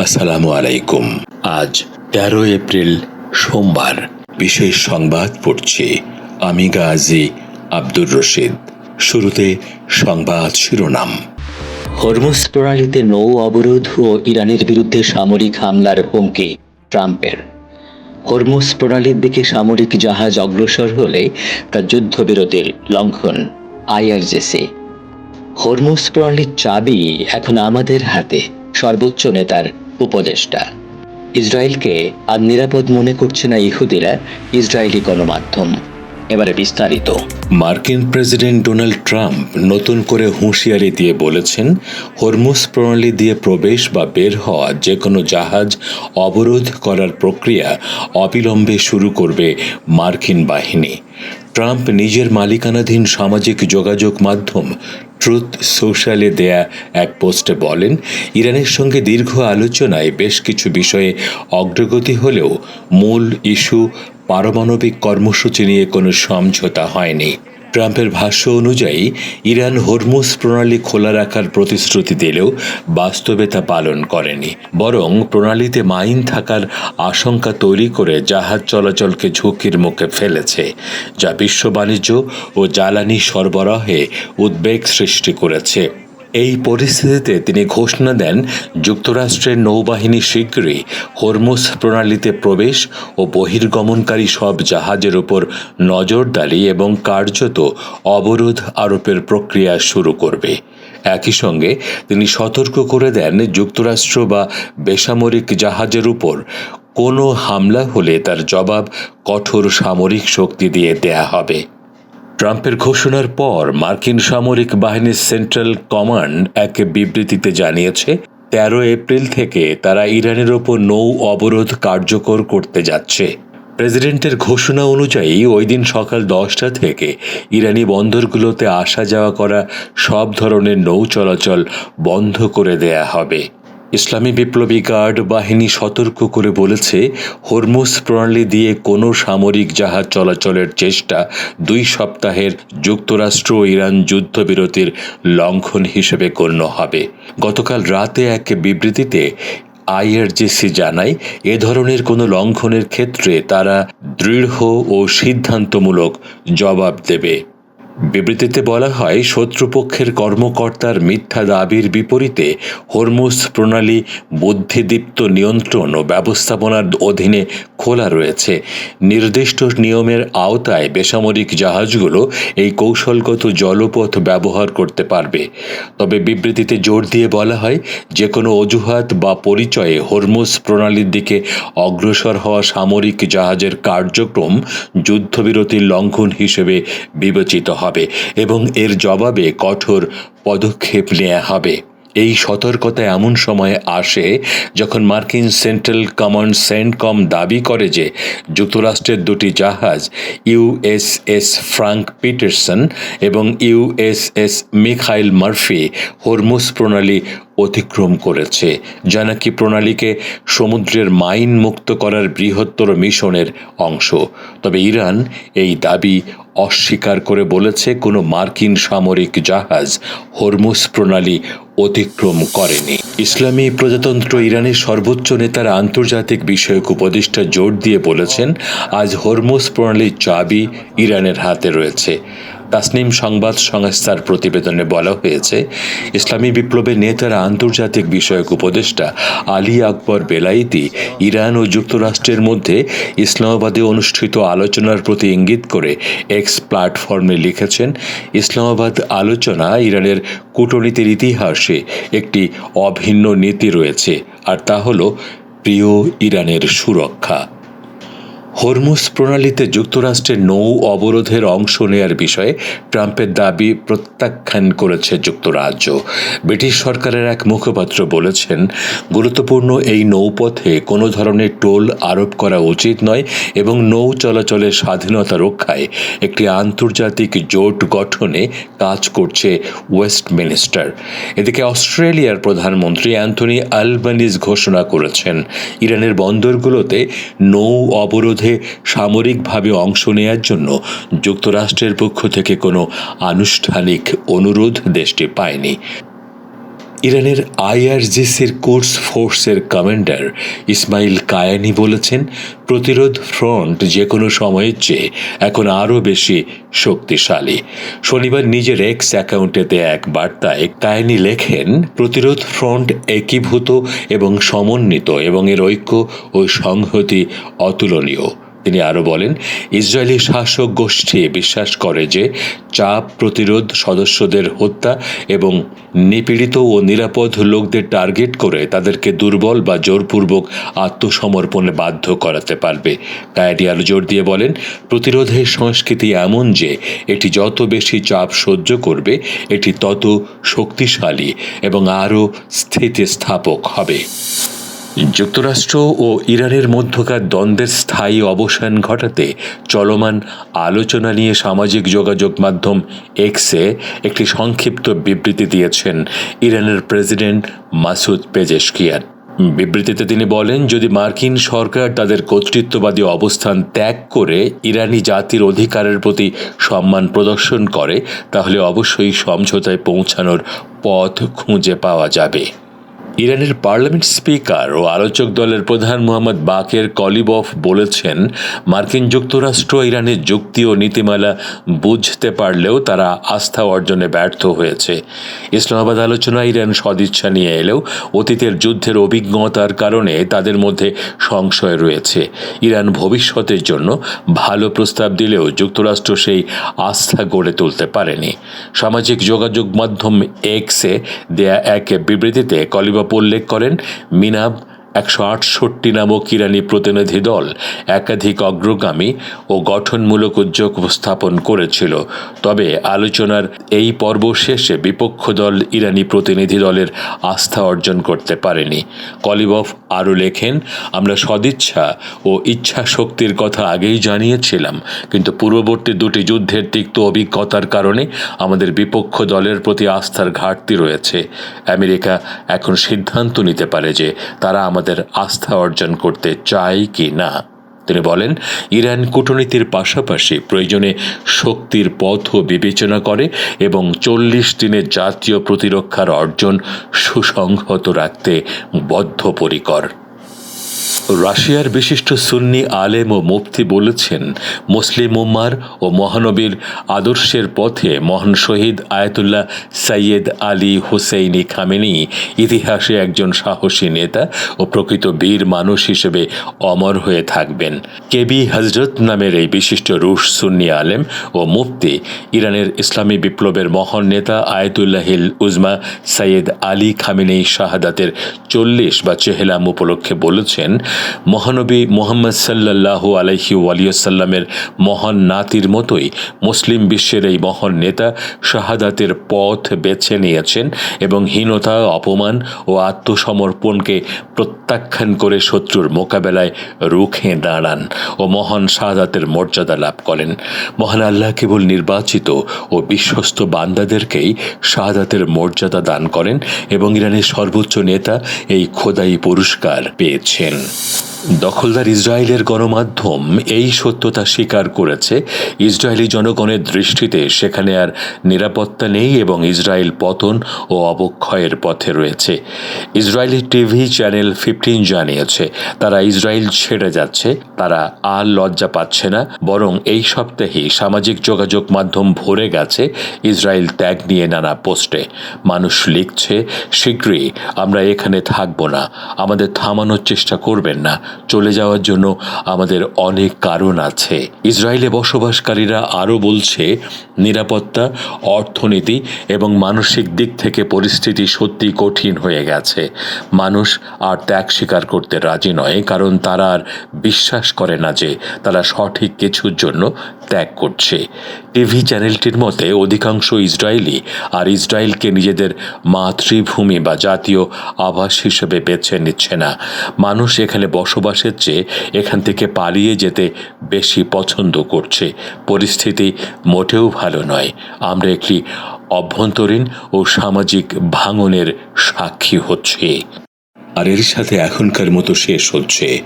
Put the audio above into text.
আসসালামু আলাইকুম। আজ ১৩ এপ্রিল সোমবার। বিশেষ সংবাদ পড়ছি আমি গাজী আব্দুর রশিদ। শুরুতে সংবাদ শিরোনাম। হরমুজ প্রণালীতে নৌ অবরোধ ও ইরানের বিরুদ্ধে সামরিক হামলার হুমকি ট্রাম্পের। হরমুজ প্রণালীর দিকে সামরিক জাহাজ অগ্রসর হলে তা যুদ্ধবিরতির লঙ্ঘন, আইআরজিসি। হরমুজ প্রণালীর চাবি এখন আমাদের হাতে, সর্বোচ্চ নেতার উপদেষ্টা। ইসরায়েলকে আর নিরাপদ মনে করছে না ইহুদিরা, ইসরায়েলি গণমাধ্যম। এবারে বিস্তারিত। মার্কিন প্রেসিডেন্ট ডোনাল্ড ট্রাম্প নতুন করে হুঁশিয়ারি দিয়ে বলেছেন, হরমুজ প্রণালী দিয়ে প্রবেশ বা বের হওয়া যে কোনো জাহাজ অবরোধ করার প্রক্রিয়া অবিলম্বে শুরু করবে মার্কিন বাহিনী। ট্রাম্প নিজের মালিকানাধীন সামাজিক যোগাযোগ মাধ্যম ট্রুথ সোশ্যালে দেয়া এক পোস্টে বলেন, ইরানের সঙ্গে দীর্ঘ আলোচনায় বেশ কিছু বিষয়ে অগ্রগতি হলেও মূল ইস্যু পারমাণবিক কর্মসূচি নিয়ে কোনো সমঝোতা হয়নি। ট্রাম্পের ভাষ্য অনুযায়ী ইরান হরমুজ প্রণালী খোলা রাখার প্রতিশ্রুতি দিলেও বাস্তবে তা পালন করেনি, বরং প্রণালীতে মাইন থাকার আশঙ্কা তৈরি করে জাহাজ চলাচলকে ঝুঁকির মুখে ফেলেছে, যা বিশ্ব বাণিজ্য ও জ্বালানি সরবরাহে উদ্বেগ সৃষ্টি করেছে। এই পরিস্থিতিতে তিনি ঘোষণা দেন, যুক্তরাষ্ট্রের নৌবাহিনী শীঘ্রই হরমুজ প্রণালীতে প্রবেশ ও বহির্গমনকারী সব জাহাজের উপর নজরদারি এবং কার্যত অবরোধ আরোপের প্রক্রিয়া শুরু করবে। একই সঙ্গে তিনি সতর্ক করে দেন, যুক্তরাষ্ট্র বা বেসামরিক জাহাজের উপর কোনো হামলা হলে তার জবাব কঠোর সামরিক শক্তি দিয়ে দেয়া হবে। ট্রাম্পের ঘোষণার পর মার্কিন সামরিক বাহিনীর সেন্ট্রাল কমান্ড এক বিবৃতিতে জানিয়েছে, ১৩ এপ্রিল থেকে তারা ইরানের ওপর নৌ অবরোধ কার্যকর করতে যাচ্ছে। প্রেসিডেন্টের ঘোষণা অনুযায়ী ওই দিন সকাল ১০টা থেকে ইরানি বন্দরগুলোতে আসা যাওয়া করা সব ধরনের নৌ চলাচল বন্ধ করে দেয়া হবে। ইসলামী বিপ্লবী গার্ড বাহিনী সতর্ক করে বলেছে, হরমুজ প্রণালী দিয়ে কোনো সামরিক জাহাজ চলাচলের চেষ্টা ২ সপ্তাহের যুক্তরাষ্ট্র ও ইরান যুদ্ধবিরতির লঙ্ঘন হিসেবে গণ্য হবে। গতকাল রাতে এক বিবৃতিতে আইআরজিসি জানায়, এ ধরনের কোনো লঙ্ঘনের ক্ষেত্রে তারা দৃঢ় ও সিদ্ধান্তমূলক জবাব দেবে। বিবৃতিতে বলা হয়, শত্রুপক্ষের কর্মকর্তার মিথ্যা দাবির বিপরীতে হরমুজ প্রণালী বুদ্ধিদীপ্ত নিয়ন্ত্রণ ও ব্যবস্থাপনার অধীনে খোলা রয়েছে। নির্দিষ্ট নিয়মের আওতায় বেসামরিক জাহাজগুলো এই কৌশলগত জলপথ ব্যবহার করতে পারবে। তবে বিবৃতিতে জোর দিয়ে বলা হয়, যে কোনো অজুহাত বা পরিচয়ে হরমুজ প্রণালীর দিকে অগ্রসর হওয়া সামরিক জাহাজের কার্যক্রম যুদ্ধবিরতির লঙ্ঘন হিসেবে বিবেচিত হবে এবং এর জবাবে কঠোর পদক্ষেপ নেওয়া হবে। এই সতর্কতা এমন সময়ে আসে যখন মার্কিন সেন্ট্রাল কমান্ড সেন্টকম দাবি করে যে যুক্তরাষ্ট্রের ২টি জাহাজ ইউএসএস ফ্রাঙ্ক পিটারসন এবং ইউএসএস মিখাইল মার্ফি হরমুজ প্রণালী অতিক্রম করেছে, যা নাকি প্রণালীকে সমুদ্রের মাইন মুক্ত করার বৃহত্তর মিশনের অংশ। তবে ইরান এই দাবি অস্বীকার করে বলেছে, কোনো মার্কিন সামরিক জাহাজ হরমুজ প্রণালী অতিক্রম করেনি। ইসলামী প্রজাতন্ত্র ইরানের সর্বোচ্চ নেতারা আন্তর্জাতিক বিষয়ক উপদেষ্টা জোর দিয়ে বলেছেন, আজ হরমুজ প্রণালীর চাবি ইরানের হাতে রয়েছে। তাসনিম সংবাদ সংস্থার প্রতিবেদনে বলা হয়েছে, ইসলামী বিপ্লবের নেতারা আন্তর্জাতিক বিষয়ক উপদেষ্টা আলী আকবর বেলায়েতি ইরান ও যুক্তরাষ্ট্রের মধ্যে ইসলামাবাদে অনুষ্ঠিত আলোচনার প্রতি ইঙ্গিত করে এক্স প্ল্যাটফর্মে লিখেছেন, ইসলামাবাদ আলোচনা ইরানের কূটনীতির ইতিহাসে একটি অভিন্ন নীতি রয়েছে, আর তা হল প্রিয় ইরানের সুরক্ষা। হরমুজ প্রণালীতে যুক্তরাষ্ট্রের নৌ অবরোধের অংশ নেয়ার বিষয়ে ট্রাম্পের দাবি প্রত্যাখ্যান করেছে যুক্তরাজ্য। ব্রিটিশ সরকারের এক মুখপাত্র বলেছেন, গুরুত্বপূর্ণ এই নৌপথে কোনো ধরনের টোল আরোপ করা উচিত নয় এবং নৌ চলাচলের স্বাধীনতা রক্ষায় একটি আন্তর্জাতিক জোট গঠনে কাজ করছে ওয়েস্টমিনিস্টার। এদিকে অস্ট্রেলিয়ার প্রধানমন্ত্রী অ্যান্থনি আলবানিজ ঘোষণা করেছেন, ইরানের বন্দরগুলোতে নৌ অবরোধ সামরিকভাবে অংশ নেয়ার জন্য যুক্তরাষ্ট্রের পক্ষ থেকে কোনো আনুষ্ঠানিক অনুরোধ দেশটি পায়নি। ইরানের আইআরজিসির কোর্স ফোর্সের কমান্ডার ইসমাইল কায়ানি বলেছেন, প্রতিরোধ ফ্রন্ট যে কোনো সময়ের চেয়ে এখন আরও বেশি শক্তিশালী। শনিবার নিজের এক্স অ্যাকাউন্টেতে এক বার্তায় কায়ানি লেখেন, প্রতিরোধ ফ্রন্ট একীভূত এবং সমন্বিত এবং এর ঐক্য ও সংহতি অতুলনীয়। তিনি আরও বলেন, ইসরায়েলি শাসক গোষ্ঠী বিশ্বাস করে যে চাপ প্রতিরোধ সদস্যদের হত্যা এবং নিপীড়িত ও নিরাপদ লোকদের টার্গেট করে তাদেরকে দুর্বল বা জোরপূর্বক আত্মসমর্পণে বাধ্য করাতে পারবে। কায়ানি আরও জোর দিয়ে বলেন, প্রতিরোধের সংস্কৃতি এমন যে এটি যত বেশি চাপ সহ্য করবে এটি তত শক্তিশালী এবং আরও স্থিতিস্থাপক হবে। যুক্তরাষ্ট্র ও ইরানের মধ্যকার দ্বন্দ্বের স্থায়ী অবসান ঘটাতে চলমান আলোচনা নিয়ে সামাজিক যোগাযোগ মাধ্যম এক্সে একটি সংক্ষিপ্ত বিবৃতি দিয়েছেন ইরানের প্রেসিডেন্ট মাসুদ পেজেশকিয়ান। বিবৃতিতে তিনি বলেন, যদি মার্কিন সরকার তাদের কর্তৃত্ববাদী অবস্থান ত্যাগ করে ইরানি জাতির অধিকারের প্রতি সম্মান প্রদর্শন করে তাহলে অবশ্যই সমঝোতায় পৌঁছানোর পথ খুঁজে পাওয়া যাবে। ইরানের পার্লামেন্ট স্পিকার ও আলোচক দলের প্রধান মোহাম্মদ বাকের কলিবফ বলেছেন, মার্কিন যুক্তরাষ্ট্র ইরানের যুক্তি ও নীতিমালা বুঝতে পারলেও তারা আস্থা অর্জনে ব্যর্থ হয়েছে। ইসলামাবাদ আলোচনায় ইরান সদিচ্ছা নিয়ে এলেও অতীতের যুদ্ধের অভিজ্ঞতার কারণে তাদের মধ্যে সংশয় রয়েছে। ইরান ভবিষ্যতের জন্য ভালো প্রস্তাব দিলেও যুক্তরাষ্ট্র সেই আস্থা গড়ে তুলতে পারেনি। সামাজিক যোগাযোগ মাধ্যম এক্সে দেয়া এক বিবৃতিতে কলিবফ উল্লেখ করেন, মিনাব 168 নামক ইরানি প্রতিনিধি দল একাধিক অগ্রগামী ও গঠনমূলক উদ্যোগ উপস্থাপন করেছিল, তবে আলোচনার এই পর্ব শেষে বিপক্ষ দল ইরানি প্রতিনিধি দলের আস্থা অর্জন করতে পারেনি। কলিবফ আরও লেখেন, আমরা সদিচ্ছা ও ইচ্ছা শক্তির কথা আগেই জানিয়েছিলাম, কিন্তু পূর্ববর্তী দুটি যুদ্ধের তিক্ত অভিজ্ঞতার কারণে আমাদের বিপক্ষ দলের প্রতি আস্থার ঘাটতি রয়েছে। আমেরিকা এখন সিদ্ধান্ত নিতে পারে যে তারা আমাদের আস্থা অর্জন করতে চায় কি না। তিনি বলেন, ইরান কূটনীতির পাশাপাশি প্রয়োজনে শক্তির পথও বিবেচনা করে এবং 40 দিনের জাতীয় প্রতিরক্ষার অর্জন সুসংহত রাখতে বদ্ধপরিকর। রাশিয়ার বিশিষ্ট সুন্নি আলেম ও মুফতি বলেছেন, মুসলিম উম্মার ও মহানবীর আদর্শের পথে মহান শহীদ আয়াতুল্লাহ সৈয়দ আলী হুসেইনি খামেনি ইতিহাসে একজন সাহসী নেতা ও প্রকৃত বীর মানুষ হিসেবে অমর হয়ে থাকবেন। কেবি হজরত নামের এই বিশিষ্ট রুশ সুন্নি আলেম ও মুফতি ইরানের ইসলামী বিপ্লবের মহান নেতা আয়াতুল্লাহিল উজমা সৈয়দ আলী খামেনি শাহাদাতের 40 বা চেহলাম উপলক্ষে বলেছেন, মহানবী মুহাম্মদ সাল্লাল্লাহু আলাইহি ওয়াসাল্লামের মহান নাতির মতোই মুসলিম বিশ্বের এই মহান নেতা শাহাদাতের পথ বেছে নিয়েছেন এবং হীনতা, অপমান ও আত্মসমর্পণকে প্রত্যাখ্যান করে শত্রুর মোকাবেলায় রুখে দাঁড়ান ও মহান শাহাদাতের মর্যাদা লাভ করেন। মহান আল্লাহ কেবল নির্বাচিত ও বিশ্বস্ত বান্দাদেরকেই শাহাদাতের মর্যাদা দান করেন এবং ইরানের সর্বোচ্চ নেতা এই খোদাই পুরস্কার পেয়েছেন। দখলদার ইসরায়েলের গণমাধ্যম এই সত্যতা স্বীকার করেছে, ইসরায়েলি জনগণের দৃষ্টিতে সেখানে আর নিরাপত্তা নেই এবং ইসরায়েল পতন ও অবক্ষয়ের পথে রয়েছে। ইসরায়েলি টিভি চ্যানেল 15 জানিয়েছে, তারা ইসরায়েল ছেড়ে যাচ্ছে, তারা আর লজ্জা পাচ্ছে না, বরং এই সপ্তাহেই সামাজিক যোগাযোগ মাধ্যম ভরে গেছে ইসরায়েল ত্যাগ নিয়ে নানা পোস্টে। মানুষ লিখছে, শীঘ্রই আমরা এখানে থাকব না, আমাদের থামানোর চেষ্টা করবেন না, চলে যাওয়ার জন্য আমাদের অনেক কারণ আছে। ইসরায়েলে বসবাসকারীরা আরও বলছে, নিরাপত্তা, অর্থনীতি এবং মানসিক দিক থেকে পরিস্থিতি সত্যি কঠিন হয়ে গেছে। মানুষ আর ত্যাগ স্বীকার করতে রাজি নয়, কারণ তারা আর বিশ্বাস করে না যে তারা সঠিক কিছুর জন্য ত্যাগ করছে। টিভি চ্যানেলটির মতে অধিকাংশ ইসরায়েলি আর ইসরায়েলকে নিজেদের মাতৃভূমি বা জাতীয় আবাস হিসেবে বেছে নিচ্ছে না। মানুষ এখানে বসবাসের চেয়ে এখান থেকে পালিয়ে যেতে বেশি পছন্দ করছে। পরিস্থিতি মোটেও ভালো নয়। আমরা একটি অভ্যন্তরীণ ও সামাজিক ভাঙনের সাক্ষী হচ্ছি। আর এর সাথে এখনকার মতো শেষ হচ্ছে